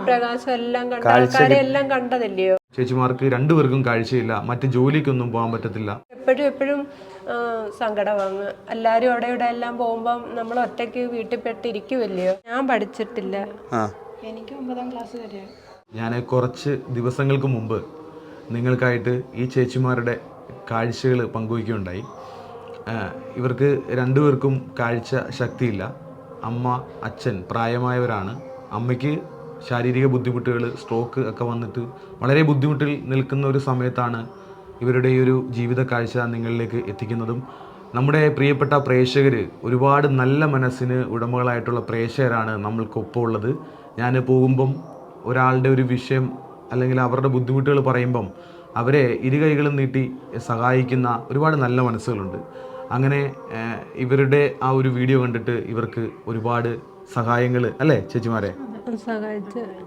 സൂര്യപ്രകാശം എല്ലാം കണ്ട ആൾക്കാരെ എല്ലാം കണ്ടതല്ലയോ. ചേച്ചിമാർക്ക് രണ്ടുപേർക്കും കാഴ്ചയില്ല, മറ്റ് ജോലിക്കൊന്നും പോകാൻ പറ്റത്തില്ല. എപ്പോഴും സങ്കടമാണ്. എല്ലാവരും അവിടെ ഇവിടെ എല്ലാം പോകുമ്പം നമ്മൾ ഒറ്റയ്ക്ക് വീട്ടിൽ പെട്ടിരിക്കുമല്ലയോ. ഞാൻ പഠിച്ചിട്ടില്ല, എനിക്ക് 9ാം ക്ലാസ് വരെ. ഞാൻ കുറച്ച് ദിവസങ്ങൾക്ക് മുമ്പ് നിങ്ങൾക്കായിട്ട് ഈ ചേച്ചിമാരുടെ കാഴ്ചകൾ പങ്കുവയ്ക്കുകയുണ്ടായി. ഇവർക്ക് രണ്ടുപേർക്കും കാഴ്ച ശക്തിയില്ല. അമ്മ അച്ഛൻ പ്രായമായവരാണ്. അമ്മയ്ക്ക് ശാരീരിക ബുദ്ധിമുട്ടുകൾ, സ്ട്രോക്ക് ഒക്കെ വന്നിട്ട് വളരെ ബുദ്ധിമുട്ടിൽ നിൽക്കുന്ന ഒരു സമയത്താണ് ഇവരുടെ ഈ ഒരു ജീവിത കാഴ്ച നിങ്ങളിലേക്ക് എത്തിക്കുന്നതും. നമ്മുടെ പ്രിയപ്പെട്ട പ്രേക്ഷകർ, ഒരുപാട് നല്ല മനസ്സിന് ഉടമകളായിട്ടുള്ള പ്രേക്ഷകരാണ് നമ്മൾക്കൊപ്പം ഉള്ളത്. ഞാൻ പോകുമ്പം ഒരാളുടെ ഒരു വിഷയം അല്ലെങ്കിൽ അവരുടെ ബുദ്ധിമുട്ടുകൾ പറയുമ്പം അവരെ ഇരുകൈകളും നീട്ടി സഹായിക്കുന്ന ഒരുപാട് നല്ല മനസ്സുകളുണ്ട്. അങ്ങനെ ഇവരുടെ ആ ഒരു വീഡിയോ കണ്ടിട്ട് ഇവർക്ക് ഒരുപാട് സഹായങ്ങൾ, അല്ലേ ചേച്ചിമാരെ, സഹായിച്ച്